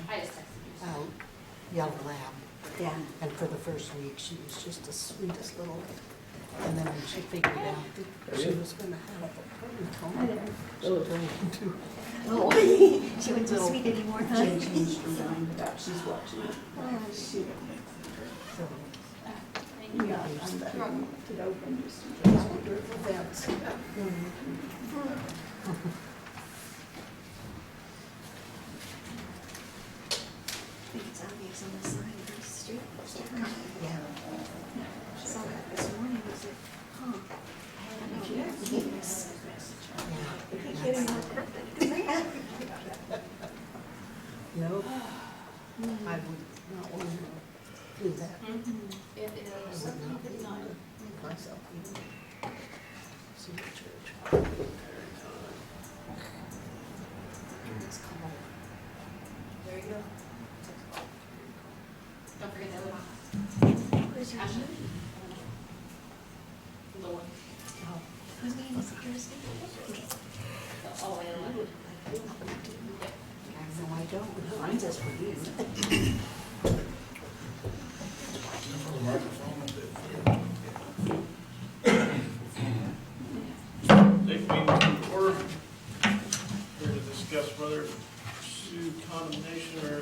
I just texted you. Yellow lab. Yeah. And for the first week, she was just the sweetest little, and then when she figured out that she was gonna have a ponytail, she turned into. Oh, she wasn't so sweet anymore, huh? She changed her mind about, she's watching it. So, yeah, I'm back. It opened just in case we were for events. I think it's obvious on the side of the street. Yeah. I saw that this morning, I said, huh, I don't know, yes. Yeah. Getting more perfect than that. No, I would not want to do that. It I is would not 7:59. make myself even see the church. It's cold. There you go. Don't forget the other one. Where's your Ashley? name? The one. Oh, Whose name is it? Yours? All the way to the left. no, I don't. Mine's just for you. They've been in order here to discuss whether to pursue condemnation or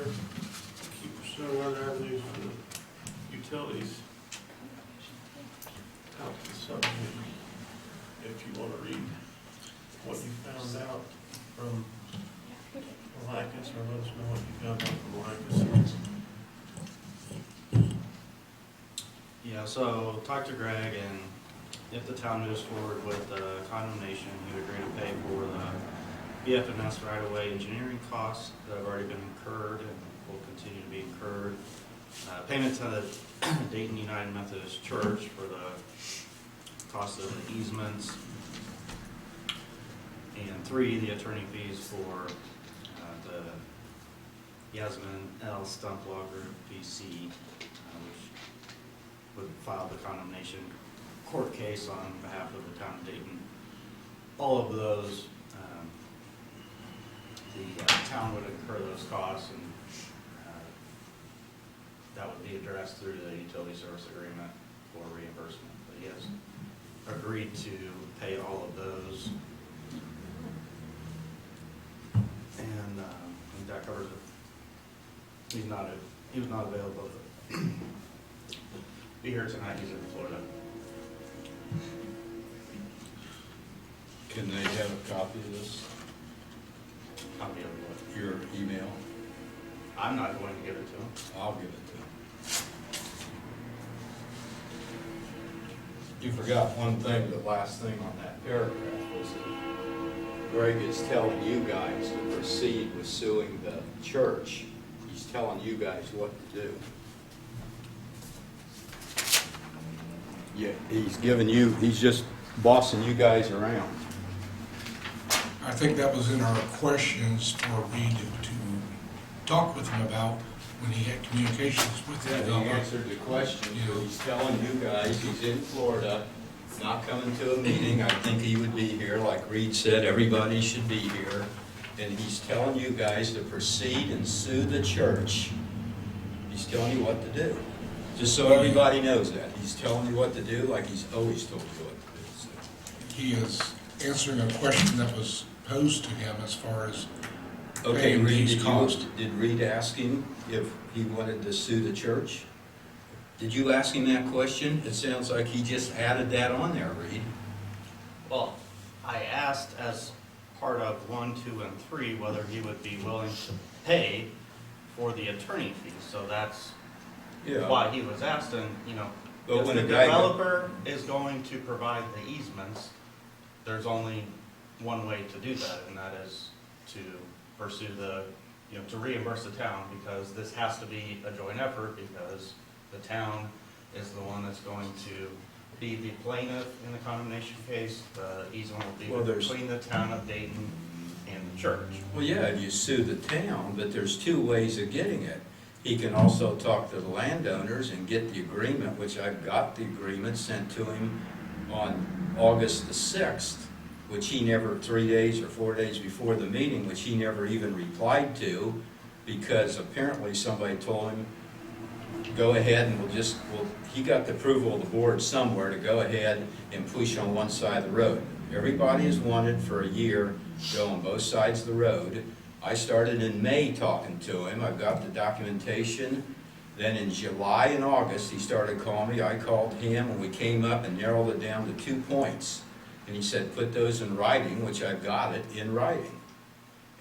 keep pursuing other avenues for the utilities. Out to the subdivision, if you want to read what you found out from Malacus, or let us know what you found out from Malacus. Yeah, so talk to Greg, and if the town moves forward with the condemnation, he would agree to pay for the BFNS right-of-way engineering costs that have already been incurred and will continue to be incurred. Payment to the Dayton United Methodist Church for the cost of the easements. And 3, the attorney fees for the Yasmin L. Stumplogger PC, which would file the condemnation court case on behalf of the town of Dayton. All of those, the town would incur those costs, and that would be addressed through the utility service agreement for reimbursement. But he has agreed to pay all of those, and I think that covers it. He was not available to be here tonight. He's in Florida. Can they have a copy of this, Copy of what? your email? I'm not going to give it to him. I'll give it to them. You forgot one thing, the last thing on that paragraph was that Greg is telling you guys to proceed with suing the church. He's telling you guys what to do. Yeah, he's just bossing you guys around. I think that was in our questions for Reed to talk with him about when he had communications with the Yeah, he developer. answered the question, so he's telling you guys, he's in Florida, not coming to a meeting. I think he would be here, like Reed said, everybody should be here. And he's telling you guys to proceed and sue the church. He's telling you what to do. Just so everybody knows that. He's telling you what to do like he's always told you what to do. So. He is answering a question that was posed to him as far as Okay, paying Reed, these costs. did Reed ask him if he wanted to sue the church? Did you ask him that question? It sounds like he just added that on there, Reed. Well, I asked as part of 1, 2, and 3 whether he would be willing to pay for the attorney fees. So that's why he was asked, and But if when the a guy developer is going to provide the easements, there's only one way to do that, and that is to pursue to reimburse the town, because this has to be a joint effort, because the town is the one that's going to be the plaintiff in the condemnation case. The easement will be between the town of Dayton and the church. Well, yeah, you sue the town, but there's 2 ways of getting it. He can also talk to the landowners and get the agreement, which I've got the agreement sent to him on August the 6th, which he never, 3 days or 4 days before the meeting, which he never even replied to. because apparently somebody told him, go ahead and he got the approval of the board somewhere to go ahead and push on one side of the road. Everybody has wanted for a year to go on both sides of the road. I started in May talking to him. I've got the documentation. Then in July and August, he started calling me. I called him, and we came up and narrowed it down to 2 points. And he said, put those in writing, which I've got it in writing.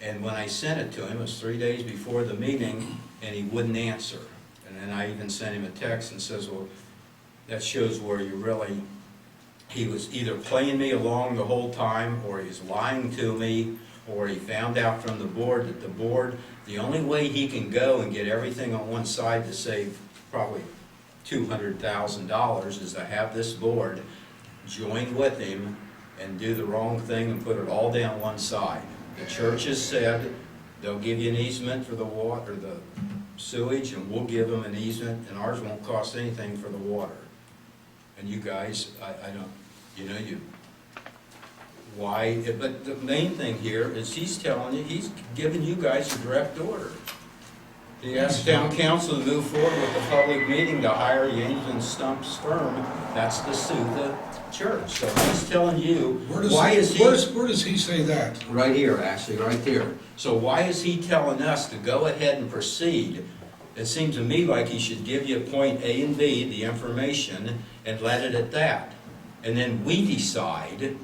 And when I sent it to him, it was 3 days before the meeting, and he wouldn't answer. And then I even sent him a text and says, well, that shows where he was either playing me along the whole time, or he was lying to me, or he found out from the board that the only way he can go and get everything on one side to save probably $200,000 is to have this board join with him and do the wrong thing and put it all down one side. The church has said they'll give you an easement for the water, the sewage, and we'll give them an easement, and ours won't cost anything for the water. And you guys, I don't, why, but the main thing here is he's telling you, he's giving you guys a direct order. He asked town council to move forward with a public meeting to hire Yanes and Stump's firm. That's to sue the church. So he's telling you, where does he say that? Right here, actually, right there. So why is he telling us to go ahead and proceed? It seems to me like he should give you point A and B, the information, and let it at that. And then we decide.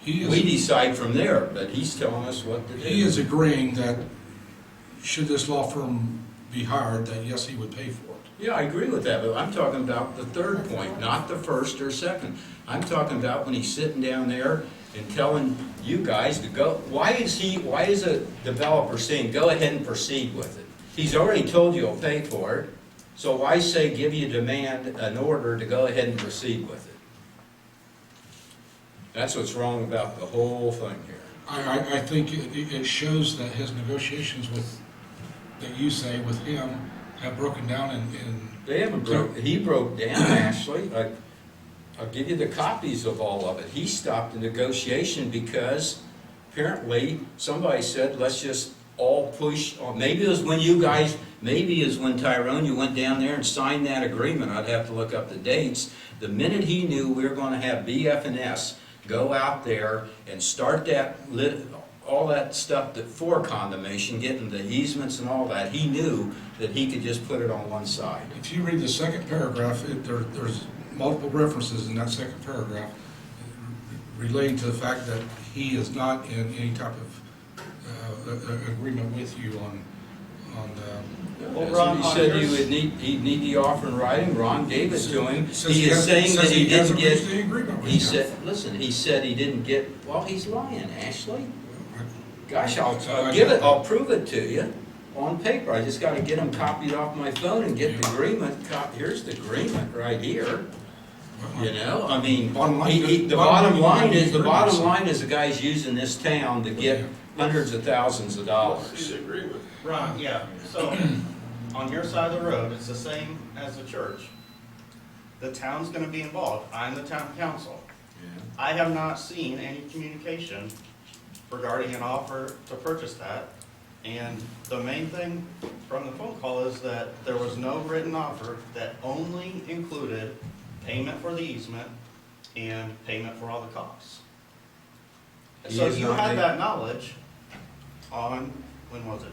We decide from there, but he's telling us what to do. He is agreeing that should this law firm be hired, that yes, he would pay for it. Yeah, I agree with that, but I'm talking about the third point, not the first or second. I'm talking about when he's sitting down there and telling you guys to go. Why is a developer saying go ahead and proceed with it? He's already told you he'll pay for it, so why say give you an order to go ahead and proceed with it? That's what's wrong about the whole thing here. I think it shows that his negotiations that you say with him have broken down in They haven't broken. He broke down, Ashley. I'll give you the copies of all of it. He stopped the negotiation because apparently somebody said, let's just all push on. Maybe it was when Tyrone, you went down there and signed that agreement. I'd have to look up the dates. The minute he knew we were going to have BF&S go out there and start all that stuff for condemnation, getting the easements and all that, he knew that he could just put it on one side. If you read the second paragraph, there's multiple references in that second paragraph relating to the fact that he is not in any type of agreement with you on Well, Ron, he said he'd need the offer in writing. Ron gave it to him. He is saying that he didn't get. He said he didn't get. Well, he's lying, Ashley. Gosh, I'll prove it to you on paper. I just got to get him copied off my phone and get the agreement. Here's the agreement right here. I mean, the bottom line is the guy's using this town to get hundreds of thousands of dollars. Ron, yeah, so on your side of the road, it's the same as the church. The town's gonna be involved. I'm the town council. Yeah. I have not seen any communication regarding an offer to purchase that. And the main thing from the phone call is that there was no written offer that only included payment for the easement and payment for all the costs. So you had that knowledge on, when was it?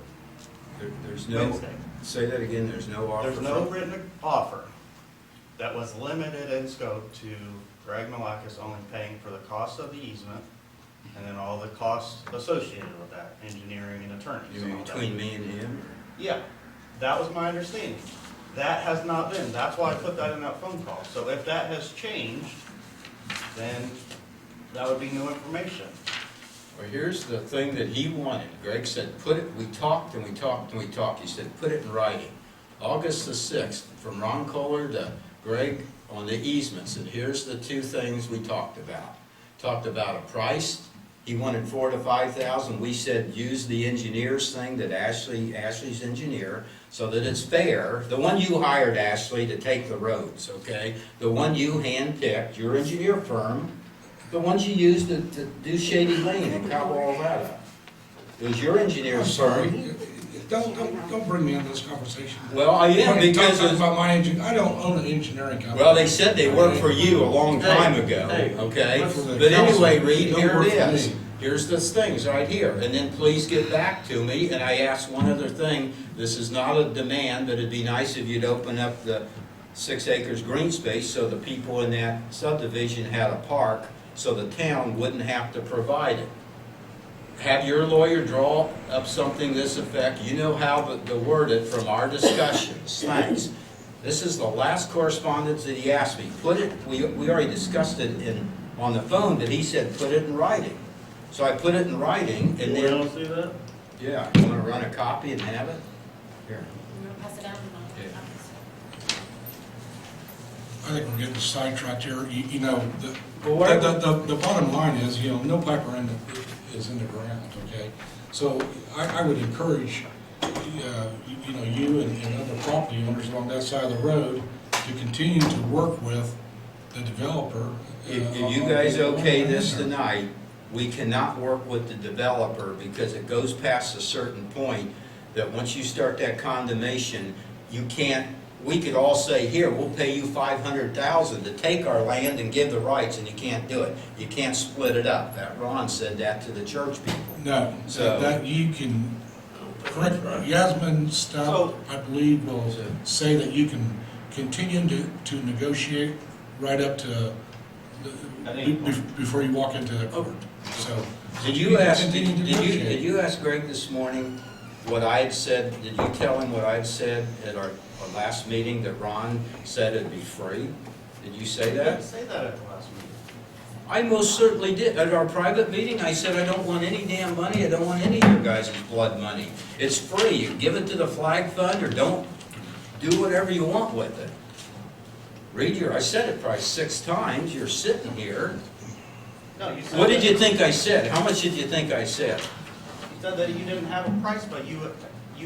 There's no, Wednesday. say that again, there's no offer. There's no written offer that was limited in scope to Greg Malakis only paying for the cost of the easement and then all the costs associated with that, engineering and attorneys. You mean between me and him? Yeah, that was my understanding. That has not been, that's why I put that in that phone call. So if that has changed, then that would be new information. Well, here's the thing that he wanted. Greg said, we talked and we talked and we talked. He said, put it in writing. August the 6th, from Ron Kohler to Greg on the easements. And here's the two things we talked about. Talked about a price. He wanted $4,000 to $5,000. We said, use the engineer's thing that Ashley's engineer, so that it's fair. The one you hired, Ashley, to take the roads, okay? The one you handpicked, your engineer firm, the ones you used to do Shady Lane and cobble all that up. It was your engineer's firm. don't bring me into this conversation. Well, I am because Talking of, about my engine, I don't own an engineering company. well, they said they worked for you a long time ago, Hey, okay? work for the But anyway, council. Reed, Don't here work it for is. me. Here's the things right here, and then please get back to me, and I asked one other thing. This is not a demand, but it'd be nice if you'd open up the 6 acres green space so the people in that subdivision had a park, so the town wouldn't have to provide it. Have your lawyer draw up something this effect. You know how to word it from our discussions. Thanks. This is the last correspondence that he asked me. Put it, we already discussed it on the phone, but he said, put it in writing. So I put it in writing, and You then, want to see that? yeah, you want to run a copy and have it? Here. You wanna pass it down? Yeah. I think we're getting sidetracked here. You know, Well, what- the bottom line is, you know, no pipe or is in the ground, okay? So I would encourage, you know, you and other property owners along that side of the road to continue to work with the developer. If you guys okay this tonight, we cannot work with the developer because it goes past a certain point that once you start that condemnation, you can't, we could all say, here, we'll pay you $500,000 to take our land and give the rights, and you can't do it. You can't split it up. That Ron said that to the church people. No, So- that you can, correct, Yasmin stuff, So- I believe, will say that you can continue to negotiate right up to, before you walk into the court, so. Did you you can ask, continue to did you negotiate. ask Greg this morning what I had said? Did you tell him what I had said at our last meeting, that Ron said it'd be free? Did you say I didn't that? say that at the last meeting. I most certainly did. At our private meeting, I said, I don't want any damn money, I don't want any of your guys' blood money. It's free, you give it to the flag fund or don't, do whatever you want with it. Read your, I said it probably 6 times, you're sitting here. No, you said. What did that- you think I said? How much did you think I said? You said that you didn't have a price, but you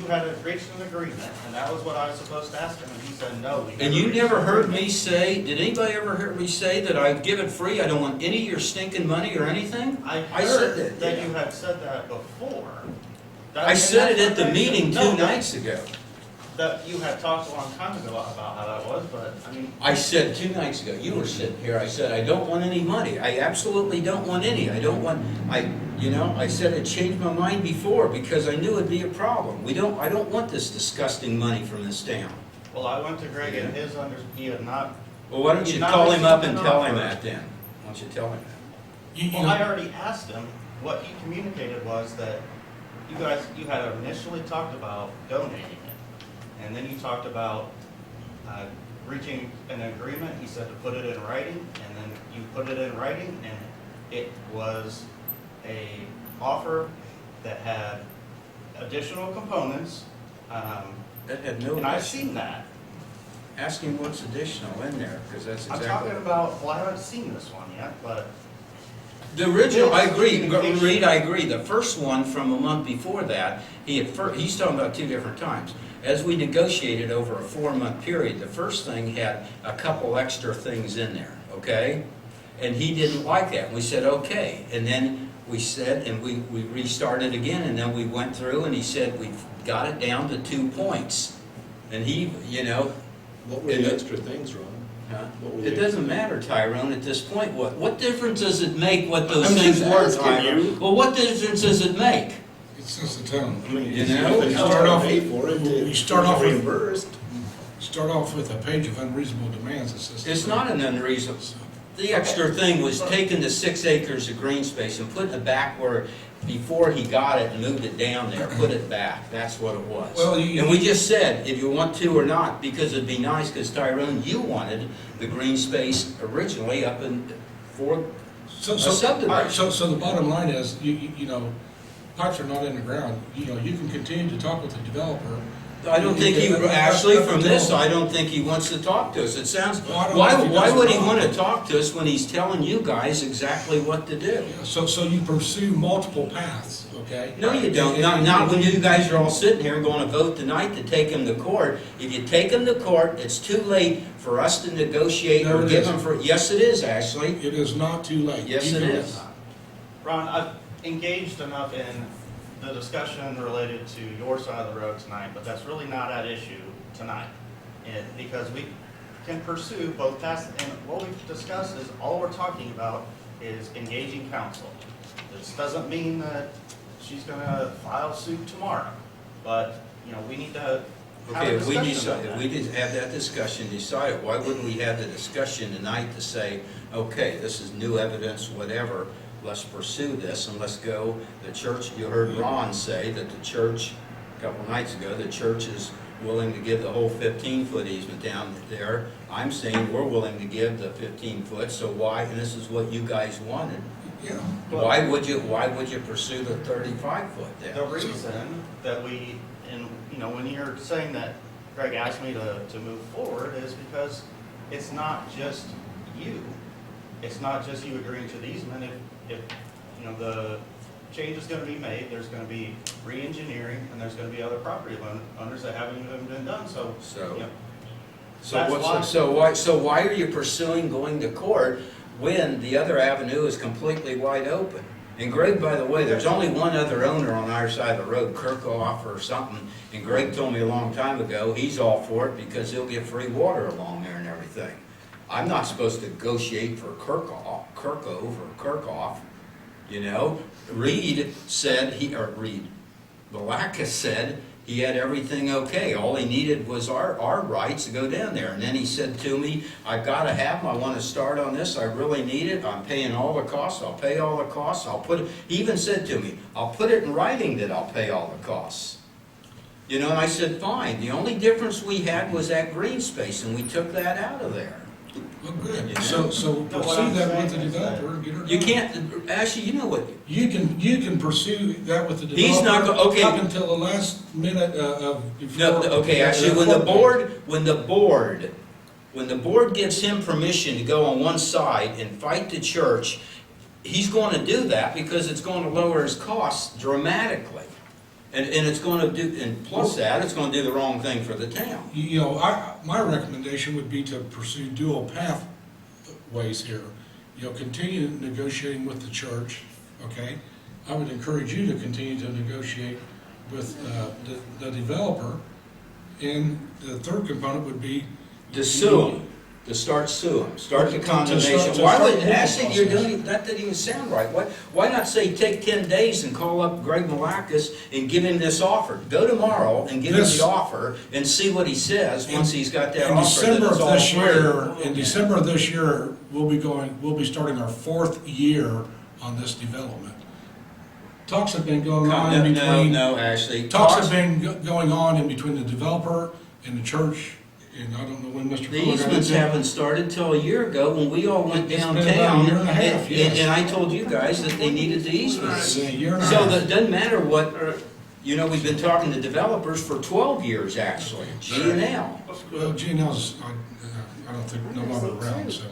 had reached an agreement, and that was what I was supposed to ask him, and he said, no. we And you reached never an heard agreement." me say, did anybody ever hear me say that I'd give it free, I don't want any of your stinking money or anything? I I said heard that, that yeah. you had said that before. I said it And at the that's meeting what I 2 said. nights ago. That you had talked a long time ago about how that was, but, I mean, I said 2 nights ago, you were sitting here, I said, I don't want any money, I absolutely don't want any, I don't want, I said I changed my mind before because I knew it'd be a problem. I don't want this disgusting money from this town. well, I went to Greg and he had not, Well, why don't you You're not call him up and receiving tell an him offer. that then? Why don't you tell him that? You well, know, I already asked him, what he communicated was that you had initially talked about donating it. And then you talked about reaching an agreement, he said to put it in writing, and then you put it in writing, and it was a offer that had additional components, That had no, and I've seen that. ask him what's additional in there, because that's I'm exactly. talking about, well, I haven't seen this one yet, but The original, I agree, Communication. Reed, I agree. The first one from a month before that, he's talking about 2 different times. As we negotiated over a 4-month period, the first thing had a couple extra things in there, okay? And he didn't like that. We said, okay. And then we said, and we restarted again, and then we went through, and he said, we've got it down to 2 points. And he, What were the extra things, Ron? huh? What were It the- doesn't matter, Tyrone, at this point. What difference does it make what those I'm things just were, asking Tyrone? you. Well, what difference does it make? It's just a tone. I mean, You if know, they start off- pay for it, you it's start off with- reimbursed. Start off with a page of unreasonable demands, it's just. It's not an unreasonable. The extra thing was taking the 6 acres of green space and putting it back where, before he got it and moved it down there, put it back. That's what it was. Well, And we just said, if you want to or not, because it'd be nice, because Tyrone, you wanted the green space originally up in, for So, a so, subdivision. so the bottom line is, you know, pipes are not in the ground. You know, you can continue to talk with the developer. I don't think he, actually, from this, I don't think he wants to talk to us. It sounds, why would he want to talk to us when he's telling you guys exactly what to do? So you pursue multiple paths, okay? No, you don't. Not when you guys are all sitting here and going to vote tonight to take him to court. If you take him to court, it's too late for us to negotiate No, or it give him isn't. for, yes, it is, actually. It is not too late. Yes, You it know is. Ron, I've engaged enough in the discussion related to your side of the road tonight, but that's really not at issue tonight. Because we can pursue both paths, and what we've discussed is, all we're talking about is engaging counsel. This doesn't mean that she's gonna file suit tomorrow, but, you know, we need to have Okay, a if we discussion decide, about if that. we did have that discussion, decide it, why wouldn't we have the discussion tonight to say, okay, this is new evidence, whatever, let's pursue this and let's go. The church, you heard Ron say that the church, a couple nights ago, the church is willing to give the whole 15-foot easement down there. I'm saying we're willing to give the 15-foot, so why, and this is what you guys wanted. Yeah. Why would you pursue the 35-foot then? The reason that we, and, you know, when you're saying that Greg asked me to move forward is because it's not just you. It's not just you agreeing to the easement. If you know, the change is gonna be made, there's gonna be re-engineering, and there's gonna be other property owners that haven't even been done, so, you know. So why are you pursuing going to court when the other avenue is completely wide open? And Greg, by the way, there's only one other owner on our side of the road, Kirkhoff or something, and Greg told me a long time ago, he's all for it because he'll get free water along there and everything. I'm not supposed to negotiate for Kirkhoff, you know? Balaka said he had everything okay. All he needed was our rights to go down there. And then he said to me, I've got to have them. I want to start on this. I really need it. I'm paying all the costs. I'll pay all the costs. He even said to me, I'll put it in writing that I'll pay all the costs. You know, and I said, fine. The only difference we had was that green space, and we took that out of there. Well, good. You know? So what pursue I'm that with the saying is that developer and get her done. You can't, actually, you know what? You can pursue that with the developer. He's not okay. Up until the last minute before. No, okay, actually, when the board gives him permission to go on one side and fight the church, he's going to do that because it's going to lower his costs dramatically. And it's going to do, and plus that, it's going to do the wrong thing for the town. You know, my recommendation would be to pursue dual pathways here. You know, continue negotiating with the church, okay? I would encourage you to continue to negotiate with the developer. And the third component would be To sue him, to start suing, start the To condemnation. start Why would, the legal actually, you're process. doing, that didn't even sound right. Why not say take 10 days and call up Greg Malakis and give him this offer? Go tomorrow and give him This- the offer and see what he says once he's got that in offer. that December it's of all this free. year, in December of this year, we'll be starting our 4th year on this development. Talks have been going on in between. No, actually. Talks have been going on in between the developer and the church, and I don't know when Mr. The Fuller got easements into it. haven't started till a year ago when we all went It's been downtown. about a year and a half, yes. And I told you guys that they needed the easements. It's a year and a So half. that doesn't matter what, you know, we've been talking to developers for 12 years actually, G&L. Well, G&L's, I don't think, no longer around, so.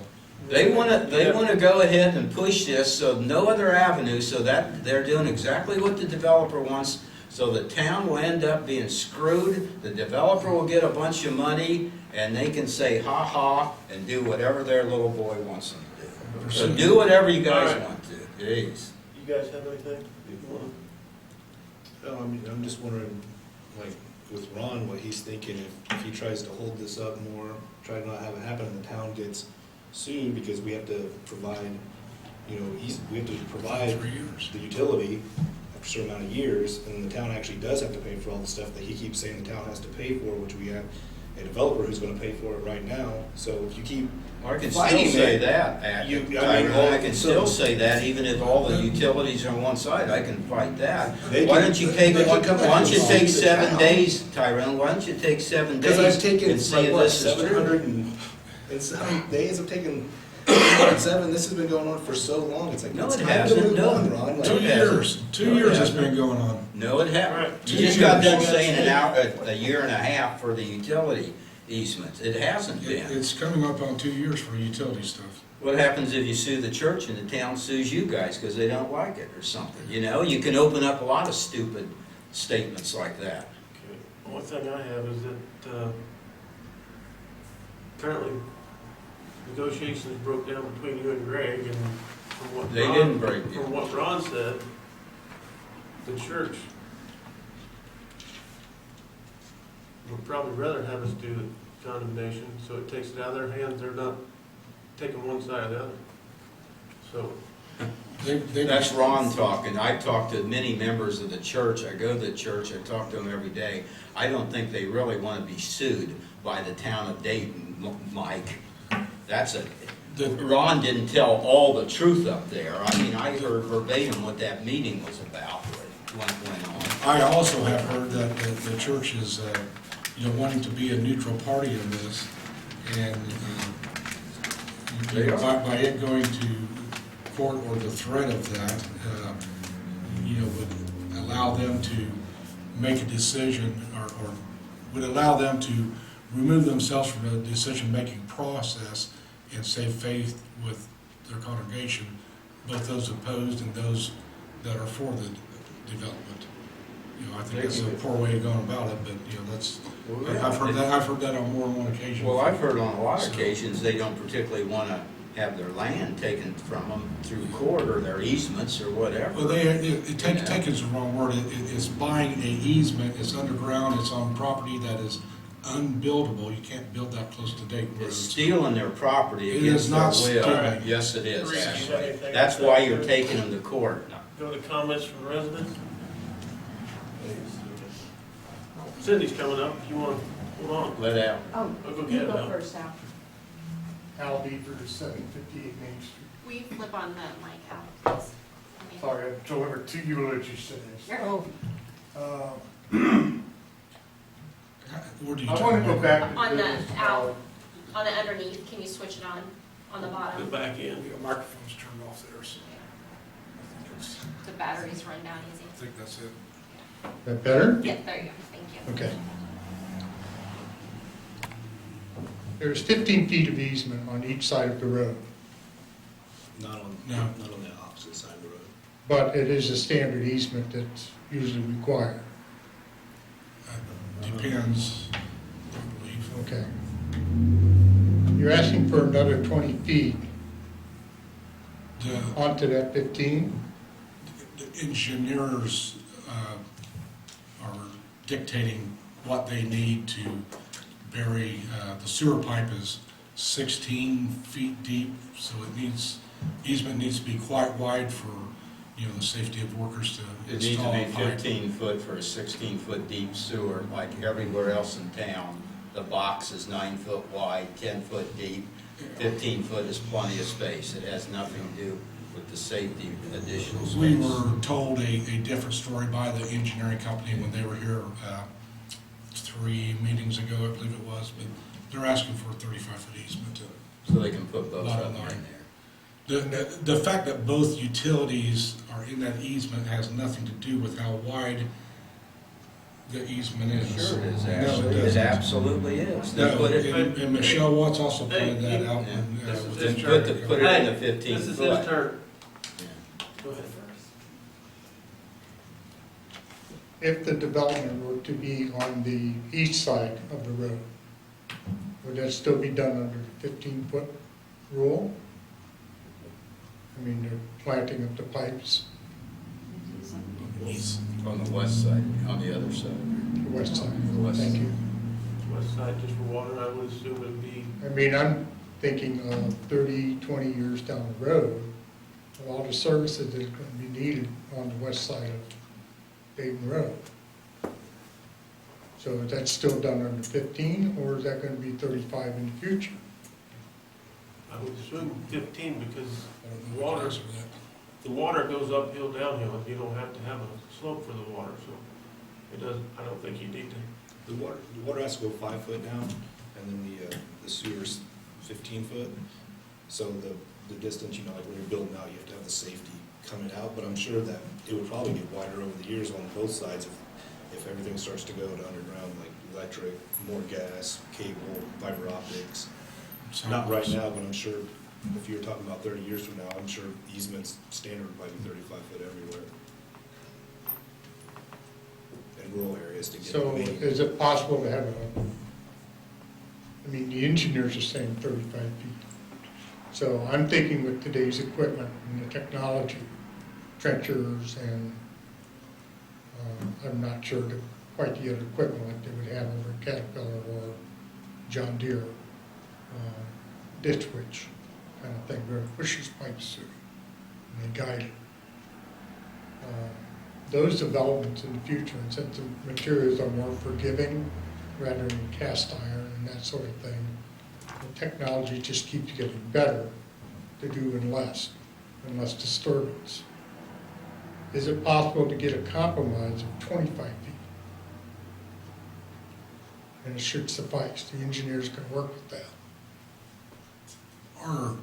They wanna go ahead and push this, so no other avenue, so that they're doing exactly what the developer wants. So the town will end up being screwed, the developer will get a bunch of money, and they can say ha-ha and do whatever their little boy wants them to do. So do whatever you guys All right. want to, jeez. You guys have anything you want? I mean, I'm just wondering, like, with Ron, what he's thinking, if he tries to hold this up more, try to not have it happen, and the town gets sued because we have to provide, you know, we have to provide 3 years. the utility after a certain amount of years, and then the town actually does have to pay for all the stuff that he keeps saying the town has to pay for, which we have a developer who's gonna pay for it right now. So if you keep I can fighting still say it, that, I actually, mean, I can so- still say that, even if all the utilities are on one side, I can fight that. They Why can- don't you take, they can why come back don't you and take sue the 7 town. days, Tyrone, why don't you take 7 days? Because I've taken, and see like, if what, this is true? 700 and some days, I've taken 7, this has been going on for so long, it's like, No, it's it time to hasn't, move no. on, Ron. Like, 2 years, 2 years it's been going on. No, it All hasn't. right. You 2 just got done years. saying a year and a half for the utility easements. It hasn't been. It's coming up on 2 years for utility stuff. What happens if you sue the church and the town sues you guys because they don't like it or something? You know, you can open up a lot of stupid statements like that. Okay. One thing I have is that currently negotiations broke down between you and Greg, and from what They Ron- didn't break down. From what Ron said, the church would probably rather have us do condemnation, so it takes it out of their hands, they're not taking one side or the other. So, That's Ron talking. I talked to many members of the church. I go to the church, I talk to them every day. I don't think they really want to be sued by the town of Dayton, Mike. Ron didn't tell all the truth up there. I mean, I heard verbatim what that meeting was about, what went on. I also have heard that the church is, wanting to be a neutral party in this, and by it going to court or the threat of that, would allow them to make a decision, or would allow them to remove themselves from the decision-making process and save faith with their congregation, both those opposed and those that are for the development. I think that's a poor way of going about it, but, that's, I've heard that on more than one occasion. Well, I've heard on a lot of occasions, they don't particularly want to have their land taken from them through court or their easements or whatever. Well, taken is the wrong word. It's buying an easement. It's underground. It's on property that is unbuildable. You can't build that close to Dayton Road. It's stealing their property It against is their not will. stealing. Yes, it is, Reese, you got actually. anything That's to say? why you're taking them to court. go to comments from the residents. Cindy's coming up, if you want to hold on. Let out. Oh, I'll go you get it go now. first, Al. Al Beaver, 758 Main Street. Will you flip on the mic out, please? Sorry, I delivered two eulogies today. Oh, Where do you I turn want to go it? back to On the business. out, on the underneath, can you switch it on the The bottom? back end. The microphone's turned off there, so I The batteries run down easy. think that's it. That better? Yeah, there you go, thank you. Okay. There's 15 feet of easement on each side of the road, Not on, No. not on the opposite side of the road. but it is a standard easement that's usually required. Depends, I believe. Okay. You're asking for another 20 feet The onto that 15? the engineers are dictating what they need to bury. The sewer pipe is 16 feet deep, so easement needs to be quite wide for, the safety of workers to It needs to install be a pipe. 15 foot for a 16-foot deep sewer, like everywhere else in town. The box is 9 foot wide, 10 foot deep, 15 foot is plenty of space. It has nothing to do with the safety additional space. We were told a different story by the engineering company when they were here 3 meetings ago, I believe it was, but they're asking for a 35-foot easement. So they can put both Bottom of them in line. there. The fact that both utilities are in that easement has nothing to do with how wide the easement is. Sure it is, No, actually. it It doesn't. absolutely is. They No, put it, and Michelle Watts also pointed that out. Yeah. when, This is with his the- turn. put it in the 15 This is foot. his turn. Yeah. Go ahead. If the development were to be on the east side of the road, would that still be done under the 15-foot rule? I mean, they're planting up the pipes, He's- On the west side, on the other side. the west side. The west Thank you. West side just for water, I would assume it'd be, I mean, I'm thinking of 30, 20 years down the road, with all the services that are going to be needed on the west side of Dayton Road. So is that still done under 15, or is that going to be 35 in the future? I would assume 15 because I don't know what to answer that. the water goes uphill, downhill, and you don't have to have a slope for the water, so it doesn't, I don't think you need to. The water has to go 5 foot down, and then the sewer's 15 foot. So the distance, like when you're building out, you have to have the safety coming out, but I'm sure that it would probably get wider over the years on both sides if everything starts to go to underground, like electric, more gas, cable, fiber optics. Not right now, but I'm sure if you're talking about 30 years from now, I'm sure easements standard might be 35 foot everywhere. In rural areas to get. So the main- is it possible to have I mean, the engineers are saying 35 feet. So I'm thinking with today's equipment and the technology, trenchers and, I'm not sure the quite the other equipment like they would have over at Caterpillar or John Deere, ditch witch kind of thing, where it pushes pipes through and they guide it. Those developments in the future, and since the materials are more forgiving rather than cast iron and that sort of thing, the technology just keeps getting better to do in less disturbance. Is it possible to get a compromise of 25 feet? And it should suffice. The engineers can work with that. Or,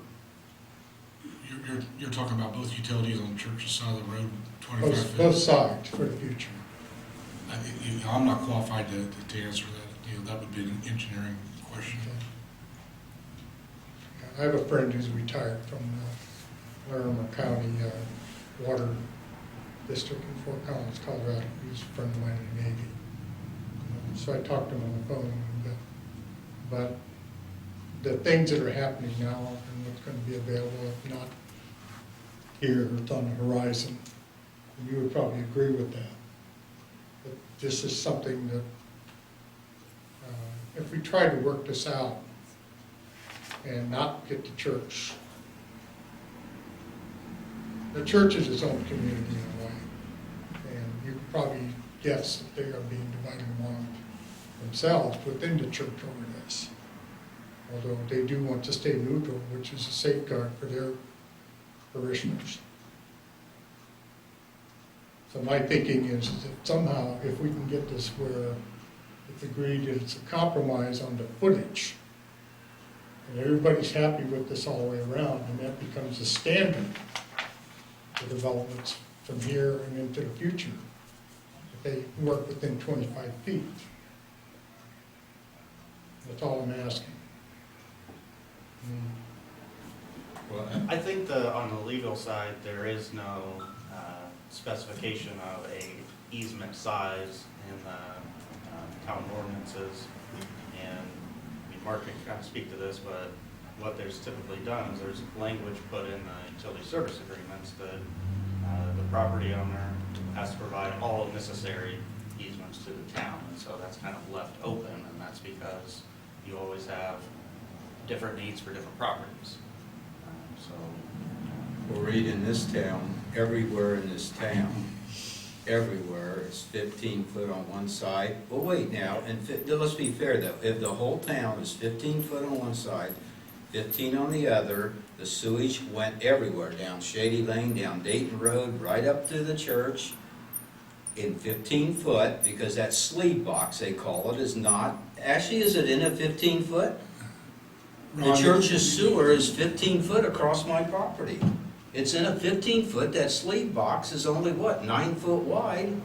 you're talking about both utilities on the church's side of the road, 25 feet? Both sides for the future. I'm not qualified to answer that. That would be an engineering question. I have a friend who's retired from Larimer County Water District in Fort Collins, Colorado. He's a friend of mine in the Navy. So I talked to him on the phone a little bit. But the things that are happening now and what's going to be available, if not here, it's on the horizon. And you would probably agree with that. But this is something that, if we try to work this out and not get the church is its own community in a way. And you can probably guess that they are being divided among themselves within the church over this. Although they do want to stay neutral, which is a safeguard for their parishioners. So my thinking is that somehow, if we can get this where it's agreed that it's a compromise on the footage, and everybody's happy with this all the way around, and that becomes the standard for developments from here and into the future, if they work within 25 feet. That's all I'm asking. Well, I think on the legal side, there is no specification of a easement size in the town ordinances. And I mean, Mark can kind of speak to this, but what there's typically done is there's language put in the utility service agreements that the property owner has to provide all necessary easements to the town. And so that's kind of left open, and that's because you always have different needs for different properties. Well, Reed, in this town, everywhere in this town, everywhere is 15 foot on one side. Well, wait now, and let's be fair though, if the whole town is 15 foot on one side, 15 on the other, the sewage went everywhere, down Shady Lane, down Dayton Road, right up to the church, in 15 foot, because that sleeve box, they call it, is not, actually, is it in a 15 foot? The church's sewer is 15 foot across my property. It's in a 15 foot, that sleeve box is only what, 9 foot wide,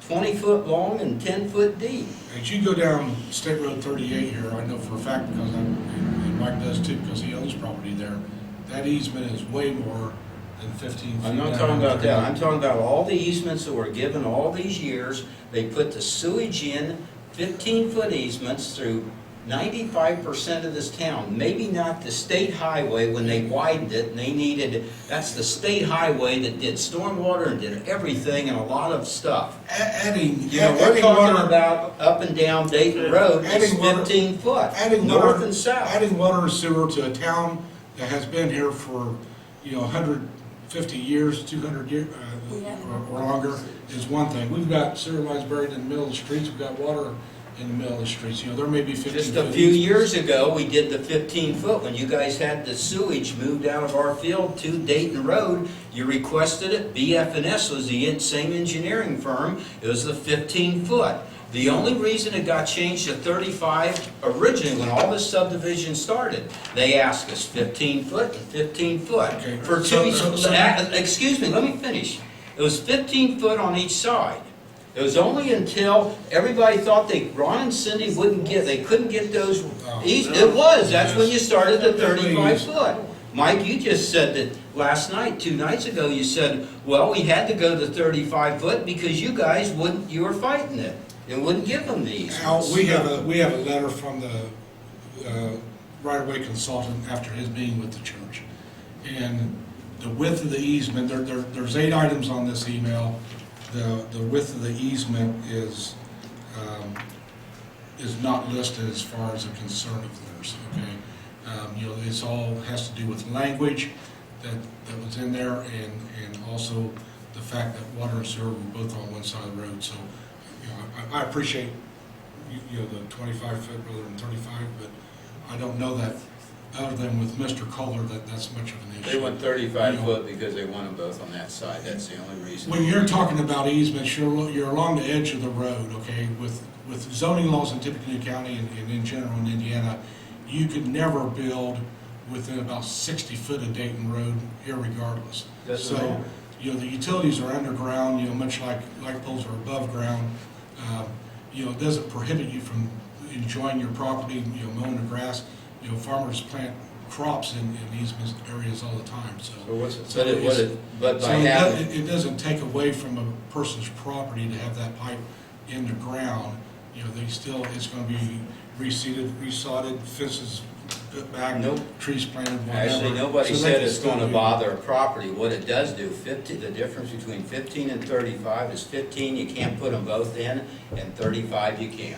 20 foot long and 10 foot deep. As you go down State Road 38 here, I know for a fact because and Mike does too, because he owns property there, that easement is way more than 15 feet. I'm not talking about that, I'm talking about all the easements that were given all these years. They put the sewage in, 15 foot easements through 95% of this town, maybe not the state highway when they widened it and they needed, that's the state highway that did stormwater and did everything and a lot of stuff. We're talking about up and down Dayton Road, it's 15 foot, north and south. Adding water and sewer to a town that has been here for, 150 years, 200 years, or longer is one thing. We've got sewer lines buried in the middle of the streets, we've got water in the middle of the streets, there may be 15 Just foot. a few years ago, we did the 15 foot. When you guys had the sewage moved out of our field to Dayton Road, you requested it. BF&S was the same engineering firm. It was the 15 foot. The only reason it got changed to 35 originally, when all this subdivision started, they asked us 15 foot and 15 foot. Okay. For excuse me, let me finish. It was 15 foot on each side. It was only until everybody thought Ron and Cindy they couldn't get those east. It was, that's when you started the 35 foot. Mike, you just said that last night, 2 nights ago, you said, well, we had to go to 35 foot because you guys you were fighting it and wouldn't give them these. Al, we have a letter from the right-of-way consultant after his meeting with the church. And the width of the easement, there's 8 items on this email. The width of the easement is is not listed as far as a concern of theirs, okay? You know, it's all has to do with language that was in there, and also the fact that water and sewer were both on one side of the road. So, you know, I appreciate, you know, the 25 foot rather than 35, but I don't know that, other than with Mr. Kohler, that's much of an issue. They want 35 You know, foot because they want them both on that side, that's the only reason. when you're talking about easements, you're along the edge of the road, okay? With zoning laws in Tippecanoe County and in general in Indiana, you could never build within about 60 foot of Dayton Road, irregardless. Doesn't So, matter. you know, the utilities are underground, you know, much like light poles are above ground. You know, it doesn't prohibit you from enjoying your property, you know, mowing the grass. You know, farmers plant crops in these areas all the time, so. But So by having, it doesn't take away from a person's property to have that pipe in the ground. You know, it's gonna be reseeded, resodded, fences put back, Nope. trees planted, whatever. actually, nobody So they said can it's still gonna do- bother a property. What it does do, the difference between 15 and 35 is 15, you can't put them both in, and 35 you can.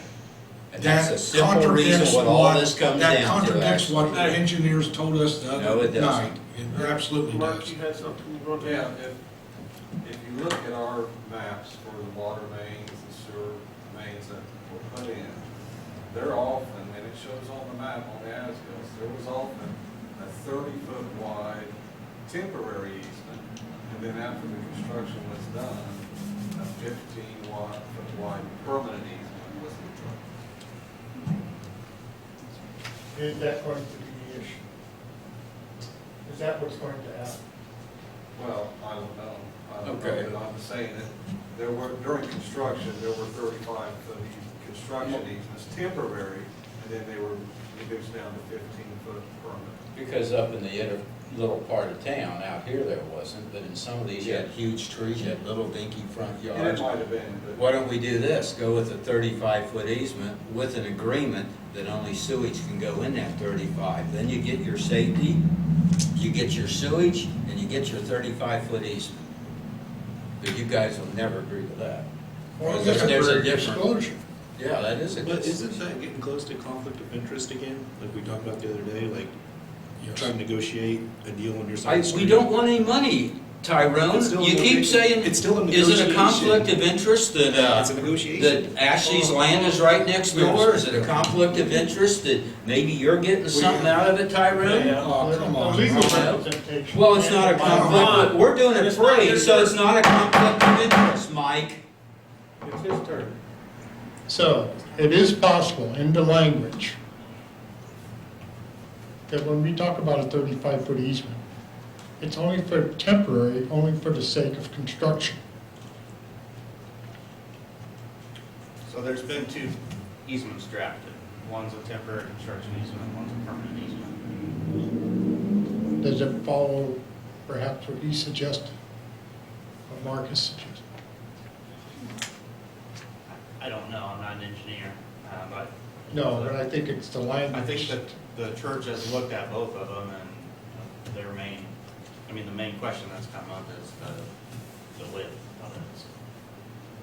And that's a That simple contradicts reason what all this comes down to. That contradicts actually. what the engineers told us the No, it other doesn't. night. It absolutely Mark, does. you had something you wanted to Yeah, add? if you look at our maps for the water mains, the sewer mains that were put in, they're often, and it shows on the map on the as-bills, there was often a 30-foot wide temporary easement, and then after the construction was done, a 15-foot wide permanent easement was the truck. Is that going to be the issue? Is that what's going to happen? Well, I don't know. I don't know, Okay. but I'm saying that there were, during construction, there were 35-foot construction easements, temporary, and then they were reduced down to 15-foot permanent. Because up in the inner little part of town, out here there wasn't, but in some of these, you had huge trees, you had little dinky front And it yards. might have been, but. Why don't we do this, go with a 35-foot easement with an agreement that only sewage can go in that 35. Then you get your safety, you get your sewage, and you get your 35-foot easement. But you guys will never agree to that. Well, There's a temporary difference. disclosure. Yeah, that is a good. But isn't that getting close to conflict of interest again, like we talked about the other day, like Yes. trying to negotiate a deal on your side? of the We street? don't want any money, Tyrone. It's still a You keep negoti- saying, it's still a is it a negotiation. conflict of interest It's a that negotiation. Ashley's land is right next door? Is it a conflict of interest that maybe you're getting something out of it, Tyrone? Oh, come The on. legal Well, representation. Well, it's not a conflict, but we're doing it It's not free, his so it's turn. not a conflict of interest, Mike. It's his turn. So, it is possible in the language that when we talk about a 35-foot easement, it's only for temporary, only for the sake of construction. So there's been 2 easements drafted. One's a temporary construction easement, one's a permanent easement. Does it follow perhaps what he suggested, what Marcus suggested? I don't know, I'm not an engineer, but No, but I think it's the language. I think that the church has looked at both of them, and their main, the main question that's come up is the width of it.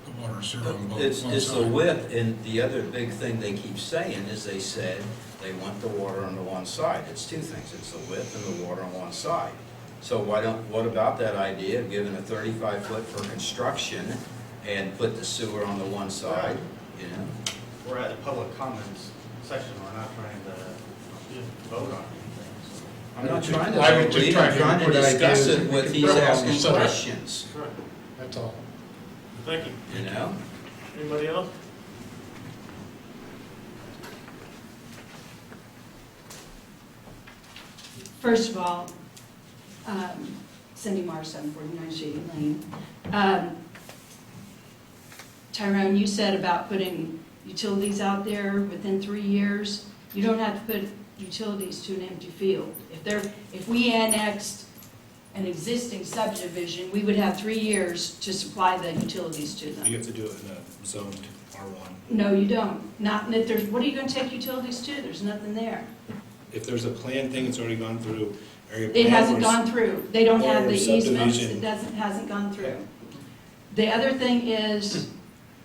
The water and sewer on both It's one the side. width, and the other big thing they keep saying is they said they want the water on the one side. It's 2 things, it's the width and the water on one side. So what about that idea of giving a 35-foot for construction and put the sewer on the one side, you know? We're at the public comments section, we're not trying to vote on anything. I'm not trying to I was just lead, I'm trying to trying to put discuss ideas it that we with can he's throw on the asking side. questions, Right. That's all. Thank you. you know? Anybody else? First of all, Cindy Marson, 49 Shady Lane. Tyrone, you said about putting utilities out there within 3 years. You don't have to put utilities to an empty field. If we annexed an existing subdivision, we would have 3 years to supply the utilities to You them. have to do it in a zoned R1. No, you don't. Not, if there's, what are you gonna take utilities to? There's nothing there. If there's a planned thing, it's already gone through area plan. It hasn't or gone through. They don't have or the easements. subdivision. It hasn't gone through. The other thing is,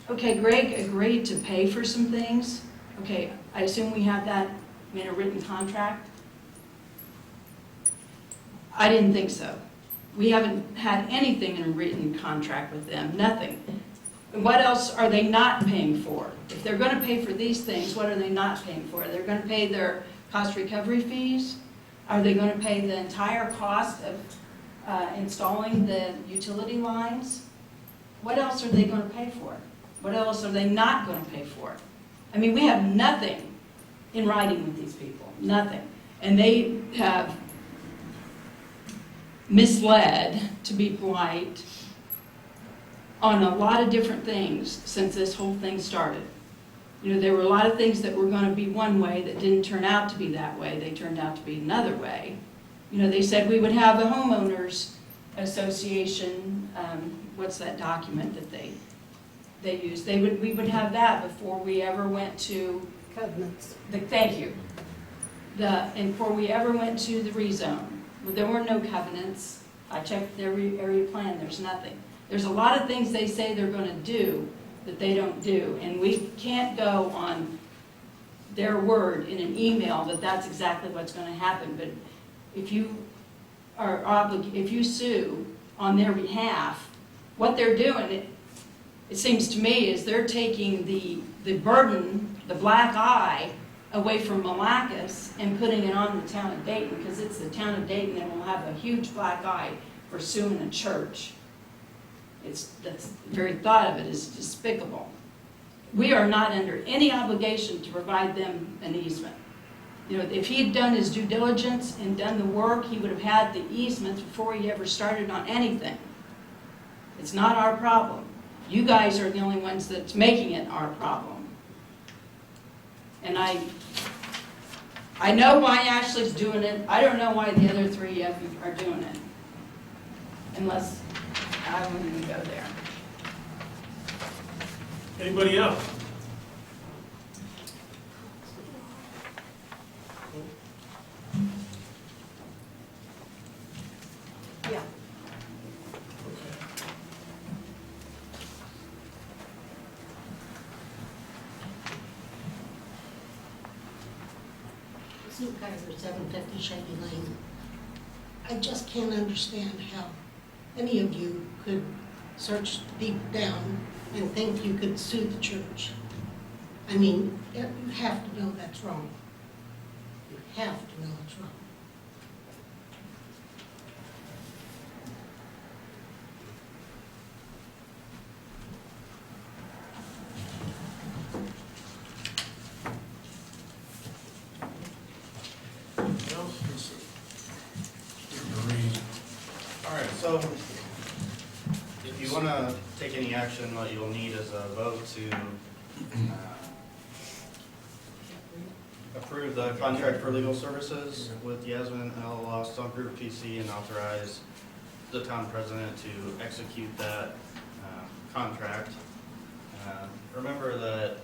Okay, Greg agreed to pay for some things. Okay, I assume we have that in a written contract? I didn't think so. We haven't had anything in a written contract with them, nothing. And what else are they not paying for? If they're gonna pay for these things, what are they not paying for? They're gonna pay their cost recovery fees? Are they gonna pay the entire cost of installing the utility lines? What else are they gonna pay for? What else are they not gonna pay for? I mean, we have nothing in writing with these people, nothing. And they have misled, to be polite, on a lot of different things since this whole thing started. You know, there were a lot of things that were going to be one way that didn't turn out to be that way. They turned out to be another way. You know, they said we would have a homeowners association, what's that document that they use? We would have that before we ever went to Covenants. thank you. And before we ever went to the rezone. Well, there were no covenants. I checked their area plan, there's nothing. There's a lot of things they say they're gonna do that they don't do, and we can't go on their word in an email that that's exactly what's gonna happen, but if you if you sue on their behalf, what they're doing, it seems to me, is they're taking the burden, the black eye, away from Malacus and putting it on the town of Dayton, because it's the town of Dayton that will have a huge black eye for suing a church. That's the very thought of it is despicable. We are not under any obligation to provide them an easement. You know, if he had done his due diligence and done the work, he would have had the easement before he ever started on anything. It's not our problem. You guys are the only ones that's making it our problem. And I know why Ashley's doing it. I don't know why the other three of you are doing it. Unless I wouldn't even go there. Anybody else? Yeah. Sue Kaiser, 750 Chevy Lane. I just can't understand how any of you could search deep down and think you could sue the church. I mean, you have to know that's wrong. You have to know it's wrong. All right, so if you want to take any action, what you'll need is a vote to approve the contract for legal services with Yasmin L. Lawson Group PC and authorize the town president to execute that contract. Remember that,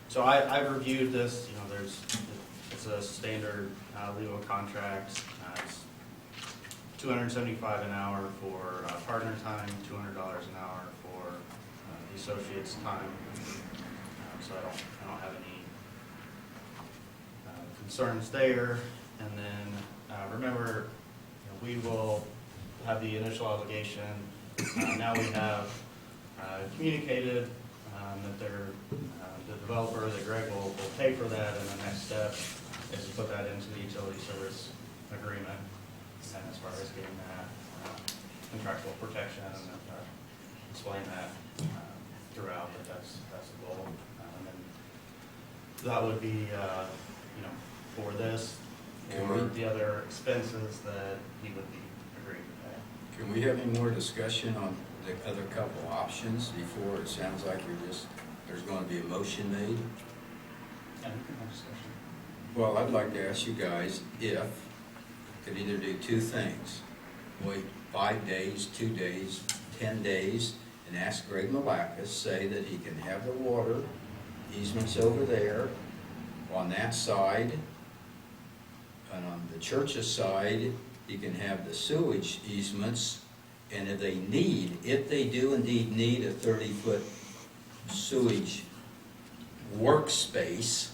so I've reviewed this, you know, it's a standard legal contract. It's $275 an hour for partner time, $200 an hour for the associate's time. So I don't have any concerns there. And then remember, you know, we will have the initial obligation. Now we have communicated that the developer, that Greg will pay for that, and the next step is to put that into the utility service agreement. And as far as getting that contractual protection, and explain that throughout, that that's the goal. And then that would be, you know, for this, or the other expenses that he would be agreeing to pay. Can we have any more discussion on the other couple options before it sounds like there's going to be a motion made? Yeah, we can have discussion. Well, I'd like to ask you guys if could either do two things. Wait 5 days, 2 days, 10 days, and ask Greg Malacus, say that he can have the water easements over there on that side, and on the church's side, he can have the sewage easements And if they do indeed need a 30-foot sewage workspace,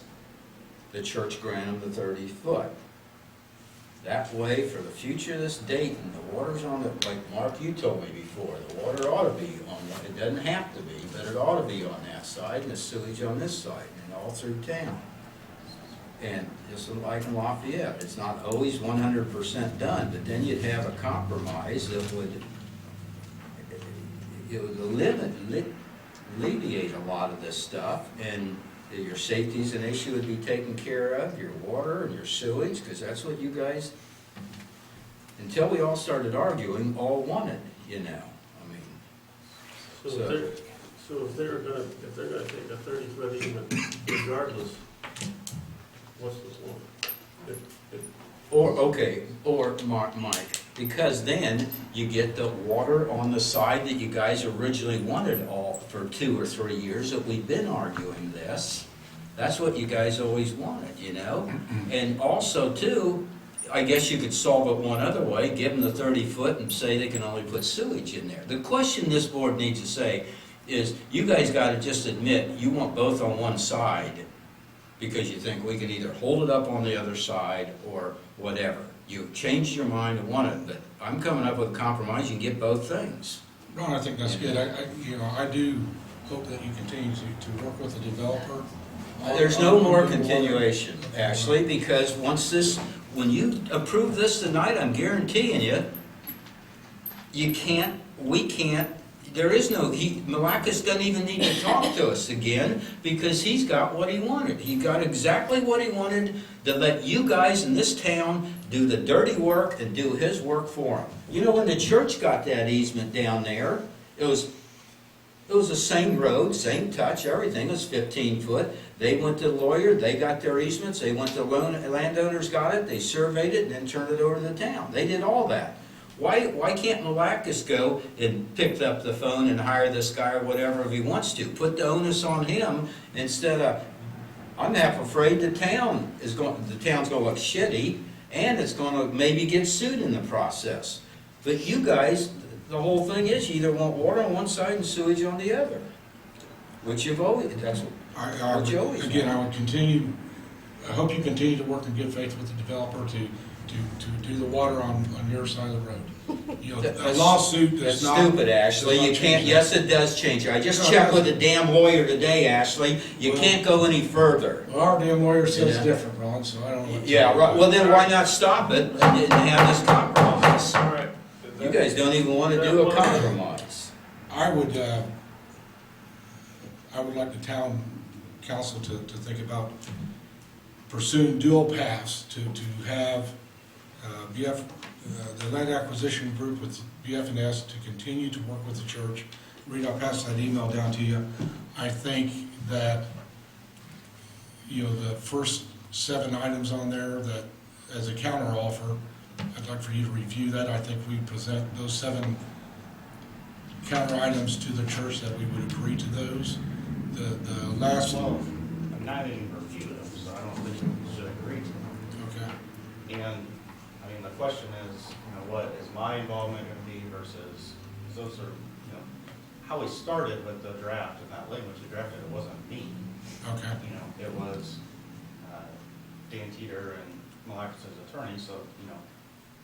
the church grant them the 30 foot. That way, for the future of this Dayton, the water's on the, like Mark, you told me before, the water ought to be on, it doesn't have to be, but it ought to be on that side, and the sewage on this side, and all through town. And just like in Lafayette, it's not always 100% done, but then you'd have a compromise that would, it would alleviate a lot of this stuff, and your safety's an issue would be taken care of, your water and your sewage, because that's what you guys, until we all started arguing, all wanted, you know. I mean, So if they're gonna take a 30-foot easement regardless, what's the point? Or Mike, because then you get the water on the side that you guys originally wanted all for 2 or 3 years that we've been arguing this. That's what you guys always wanted, you know? And also too, I guess you could solve it one other way, give them the 30 foot and say they can only put sewage in there. The question this board needs to say is, you guys gotta just admit you want both on one side, because you think we can either hold it up on the other side or whatever. You changed your mind and want it, but I'm coming up with a compromise, you can get both things. Ron, I think that's good. I do hope that you continue to work with the developer. There's no more continuation, Ashley, because once this, when you approve this tonight, I'm guaranteeing you, we can't, there is no, Malakis doesn't even need to talk to us again, because he's got what he wanted. He got exactly what he wanted, to let you guys in this town do the dirty work and do his work for him. You know, when the church got that easement down there, it was the same road, same touch, everything was 15 foot. They went to the lawyer, they got their easements, they went to landowners, got it, they surveyed it, and then turned it over to the town. They did all that. Why can't Malakis go and pick up the phone and hire this guy or whatever if he wants to? Put the onus on him instead of, I'm half afraid the town's gonna look shitty, and it's gonna maybe get sued in the process. But you guys, the whole thing is you either want water on one side and sewage on the other, which you've always, that's what you always Again, want. I would continue, I hope you continue to work in good faith with the developer to do the water on your side of the road. You know, a lawsuit That's is not. stupid, Ashley. You can't, yes, it does change. I just checked with the damn lawyer today, Ashley. You can't go any further. Well, our damn lawyer says Yeah. different, Ron, so I don't know. what to Yeah, tell you. right. Well, then why not stop it and have this compromise? All right. You guys don't even want to do a compromise. I would like the town council to think about pursuing dual paths to have BF, the land acquisition group with BF&S to continue to work with the church. Reed, I'll pass that email down to you. I think that, you know, the first 7 items on there that, as a counter offer, I'd like for you to review that. I think we present those 7 counter items to the church that we would agree to those. The last. Well, I'm not even review them, so I don't think we should agree to them. Okay. And, I mean, the question is, you know, what is my involvement going to be versus, those are, you know, how we started with the draft and that language we drafted, it wasn't me. Okay. You know, it was Dan Teeter and Malakis' attorney, so, you know,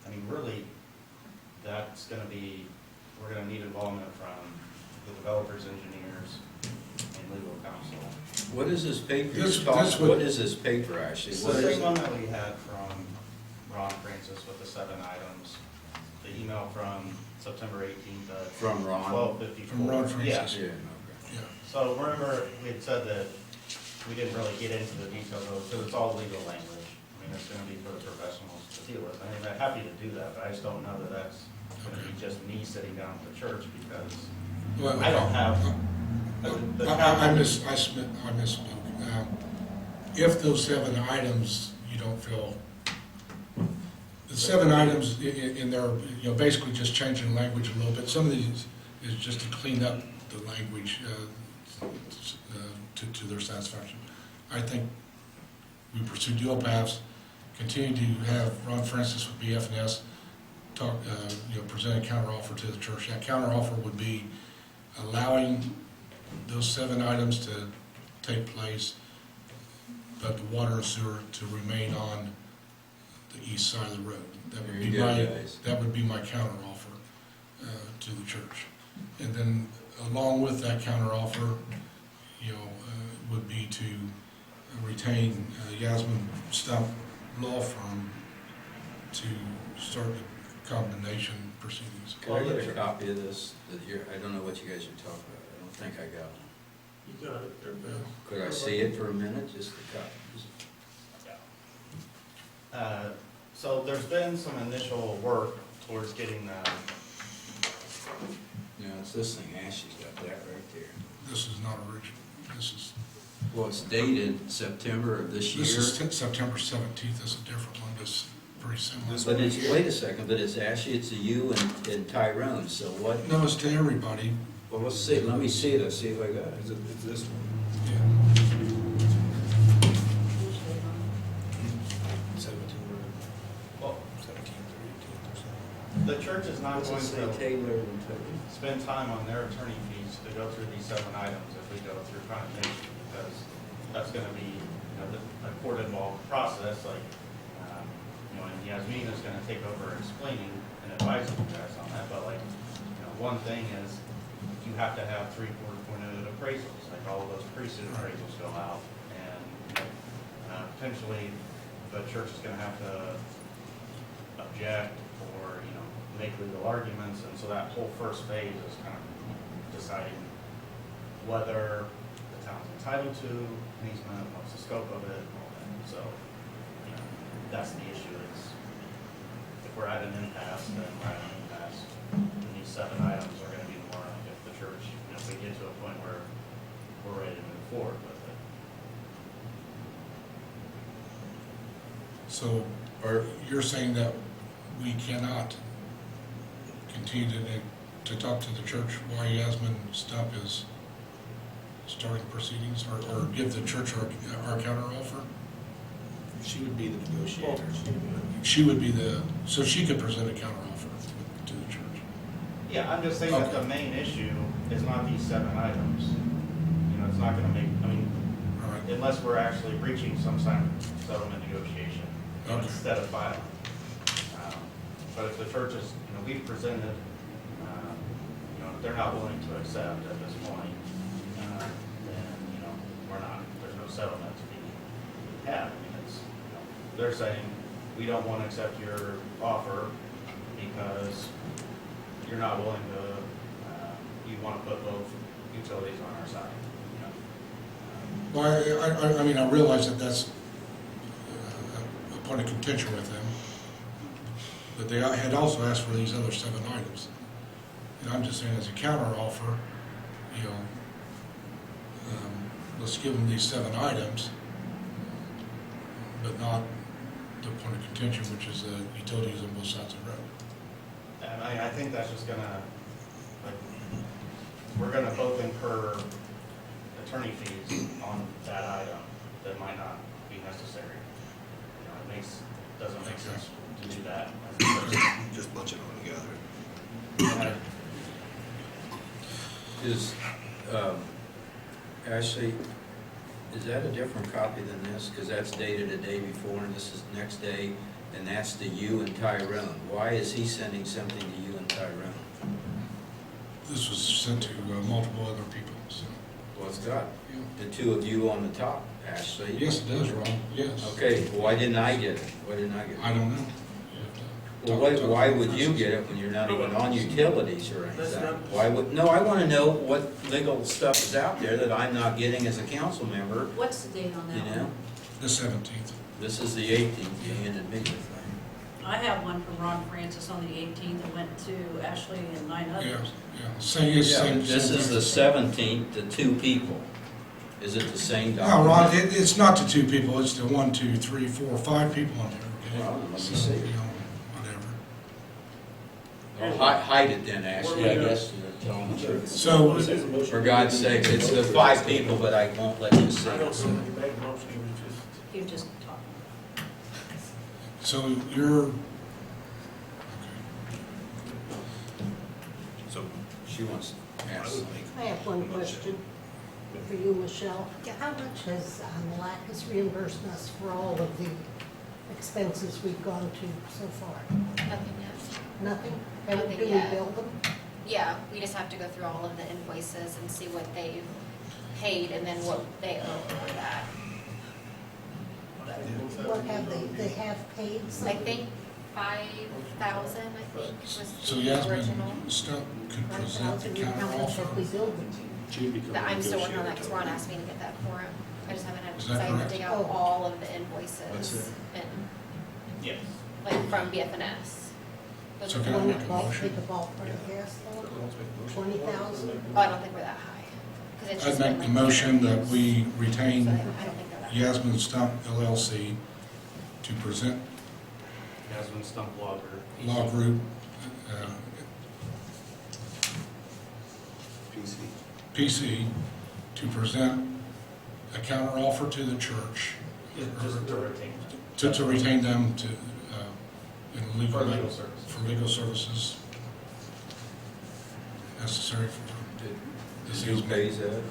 I mean, really, that's going to be, we're going to need involvement from the developers, engineers, and legal counsel. What is this paper? This What is this paper, actually? It's What the is same it? one that we had from Ron Francis with the 7 items. The email from September 18th at From Ron? 12:54. From Ron Francis. Yeah, okay. Yeah. So remember, we had said that we didn't really get into the details of it, because it's all legal language. I mean, it's gonna be for the professionals to deal with. I mean, I'm happy to do that, but I just don't know that that's gonna be just me sitting down with the church, because Well, I don't have. I misspoke. If those 7 items you don't feel, the 7 items in there, you know, basically just changing language a little bit. Some of these is just to clean up the language to their satisfaction. I think we pursue dual paths, continue to have Ron Francis with BF&S present a counteroffer to the church. That counteroffer would be allowing those 7 items to take place, but the water and sewer to remain on the east side of the road. That would There be you go, my, guys. that would be my counteroffer to the church. And then along with that counteroffer, would be to retain Yasmin Stump Law Firm to start the condemnation proceedings. Could I get a copy of this? I don't know what you guys are talking about. I don't think I got one. You got it there, Bill. Could I see it for a minute, just the copy? So there's been some initial work towards getting No, it's this thing, Ashley's got that right there. This is not original. This is Well, it's dated September of this year. September 17th. That's a different one. That's pretty similar. But it's, wait a second, but it's Ashley, it's a you and Tyrone, so what? No, it's to everybody. Well, let's see, let me see it, see if I got it. It's this one, Yeah. 17 or well, 17th or 18th or something. the church is not What's going it say, to Taylor and Taylor? spend time on their attorney fees to go through these 7 items if we go through condemnation, because that's gonna be, a court-involved process, like, and Yasmin is gonna take over explaining and advising you guys on that, but one thing is, you have to have 3 court-appointed appraisals, like all of those pre-suit appraisals go out, and potentially, the church is gonna have to object or, make legal arguments, and so that whole first phase is kind of deciding whether the town's entitled to an easement, what's the scope of it, and all that. So, that's the issue, is if we're at an impasse, then we're at an impasse. And these 7 items are gonna be more like if the church, if we get to a point where we're ready to move forward with it. So, you're saying that we cannot continue to talk to the church while Yasmin Stump is starting proceedings, or give the church our counteroffer? She would be the negotiator. She would be so she could present a counteroffer to the church. Yeah, I'm just saying that the Okay. main issue is not these 7 items. It's not gonna make, All right. unless we're actually reaching some kind of settlement negotiation Okay. instead of filing. But if the church is, we've presented, if they're not willing to accept at this point, then, we're not, there's no settlement to be had. They're saying, we don't want to accept your offer because you're not willing to, you want to put both utilities on our side. Well, I realize that that's a point of contention with them, but they had also asked for these other 7 items. And I'm just saying, as a counteroffer, let's give them these 7 items, but not the point of contention, which is the utilities on both sides of the road. And I think that's just gonna, we're gonna both incur attorney fees on that item that might not be necessary. Doesn't make sense to do that. Just bunch it all together. Is, Ashley, is that a different copy than this? Because that's dated a day before, and this is the next day, and that's to you and Tyrone. Why is he sending something to you and Tyrone? This was sent to multiple other people, so. Well, it's got the 2 of you on the top, Ashley. Yes, it does, Ron, yes. Okay, why didn't I get it? Why didn't I get it? I don't know. Well, why would you get it when you're not even on utilities or That's anything? not- Why would, no, I want to know what legal stuff is out there that I'm not getting as a council member, What's the date on that you one? know? The 17th. This is the 18th, you handed me the thing. I have one from Ron Francis on the 18th that went to Ashley and 9 Yeah, others. yeah, same. This is the same 17th to 2 people. Is it the same No, document? Ron, it's not to 2 people, it's to 1, 2, 3, 4, 5 people on there, okay? Well, let me So, see. whatever. Oh, hide it then, Ashley, I guess you're telling the truth. So, For God's sake, it's the 5 people, but I won't let you see I it. don't know if you made a motion, you was just. You just talked. so you're, okay. she wants to ask something. I have one question for you, Michelle. Yeah. How much has Malacus reimbursed us for all of the expenses we've gone to so far? Nothing yet. Nothing? Nothing Do we yet. bill them? Yeah, we just have to go through all of the invoices and see what they've paid and then what they owe for that. What have they have paid? I something? think 5,000, I think, was So the original. Yasmin Stump could present the 5,000, how much have we counteroffer. billed them? That I'm still working on that because Ron asked me to get that for him. I just haven't had, Is because that I have correct? to dig out Oh. all of the That's invoices it. and, Yes. like, from BFNS. Those So are can the I ones- make a motion? Take a ballpark guess, though? 20,000? Oh, I don't think we're that high. 'Cause it's I'd just been make the like- motion that we So retain I don't think they're that high. Yasmin Stump LLC to present Yasmin Stump Law Group. Law Group, PC, to present a counteroffer to the church, Just to retain. to retain them to, in legal. For legal services. For legal services necessary for this Who easement. pays that?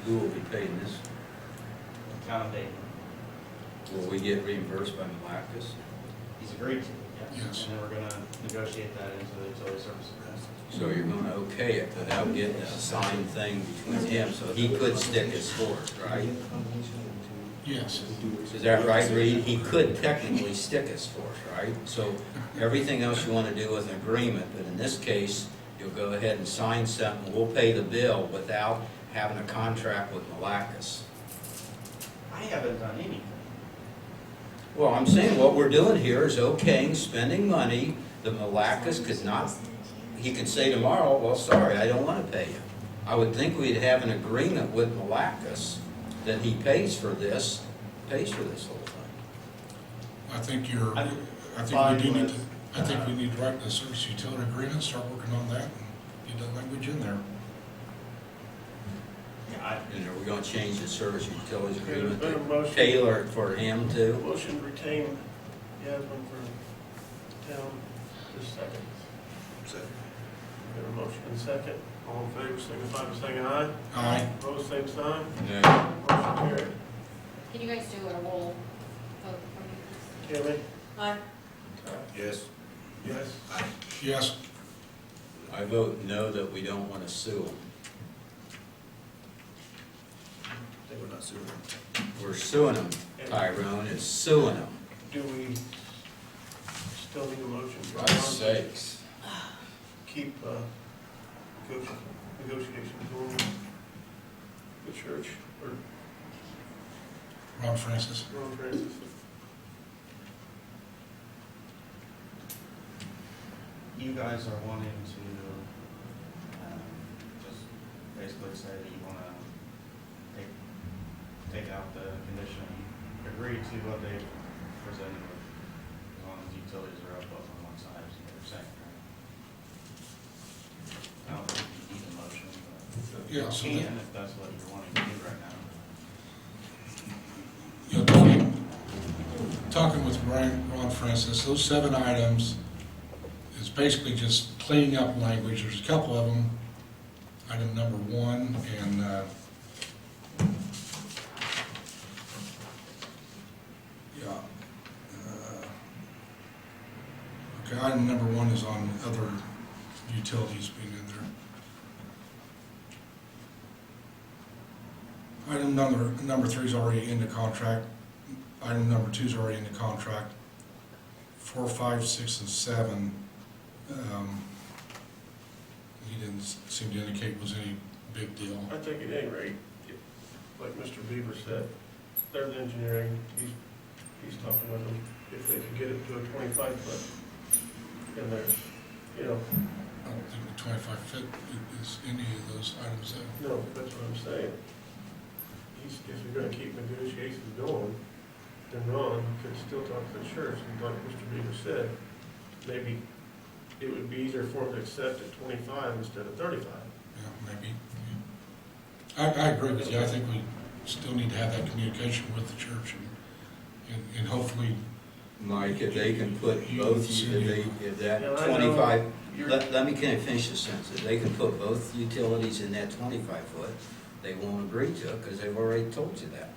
Who will be paying this? Town of Dayton. Will we get reimbursed by Malacus? He's agreed to, Yes. And then we're gonna negotiate that into the utility services. So you're gonna okay it without getting a signed thing between him, so he could stick his forth, right? Yes. Is that right, Reed? He could technically stick his forth, right? So everything else you wanna do with an agreement, but in this case, you'll go ahead and sign something, we'll pay the bill without having a contract with Malacus. I haven't done anything. Well, I'm saying what we're doing here is okaying spending money that Malacus could not, he could say tomorrow, well, sorry, I don't want to pay you. I would think we'd have an agreement with Malacus that he pays for this whole thing. I think you're, I think Fine we do need with, to, I think we need to write the service utility agreement, start working on that, and get that language in there. Yeah, And are we going to change the service utilities Okay, agreement there's been a to motion. tailor it for him too? Motion to retain Yasmin for town, just second. Got a motion and second. All in favor, signify by saying aye. Aye. Opposed, same sign. No. Motion carried. Can you guys do a roll vote for me, please? Tammy? Aye. Yes. Yes. Yes. I vote no that we don't want to sue him. They were not suing. We're suing him, Tyrone is suing him. Do we still need a motion? For God's sakes. Keep negotiations going with the church or Ron Francis. Ron Francis? you guys are wanting to, just basically say that you wanna take out the condition, agree to what they presented with, as long as utilities are up both on one side, is what they're saying, right? I don't think you need a motion, but Yeah, so you that- can if that's what you're wanting to do right now. You know, talking with Ron Francis, those 7 items is basically just cleaning up language. There's a couple of them, item number 1 and okay, item number 1 is on other utilities being in there. Item number 3 is already in the contract. Item number 2 is already in the contract. 4, 5, 6, and 7, he didn't seem to indicate was any big deal. I think at any rate, like Mr. Beaver said, there's engineering, he's talking with them, if they could get it to a 25-foot in there, you know, I don't think the 25 foot is any of those items there. no, that's what I'm saying. If you're gonna keep negotiations going, then Ron could still talk to the church, and like Mr. Beaver said, maybe it would be easier for him to accept at 25 instead of 35. Yeah, maybe. Yeah. I agree with you. I think we still need to have that communication with the church and hopefully Mike, if they can put both, if that Yeah, I know. 25, You're- let me finish the sentence. If they can put both utilities in that 25 foot, they won't agree to it because they've already told you that.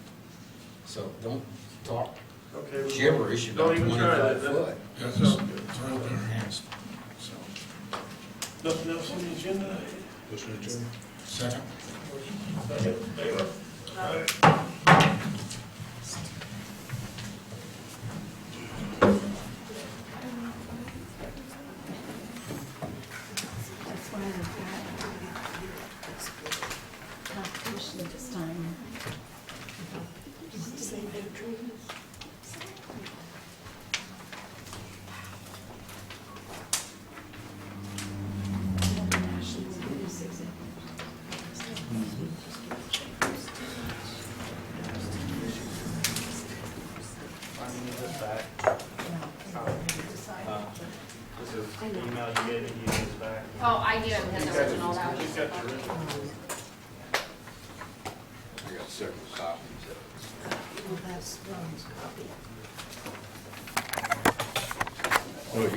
So don't talk Okay, well, gibberish about don't even try 25 that. foot. Yeah, That it's sounds good. right up in our hands. So, Nothing else on the agenda? Motion adjourned. second. Second, favor? That's why I've got competition this time. Oh, I do have his original, that was. He's got the original. I got several copies of it. Well, that's Ron's copy. Oh,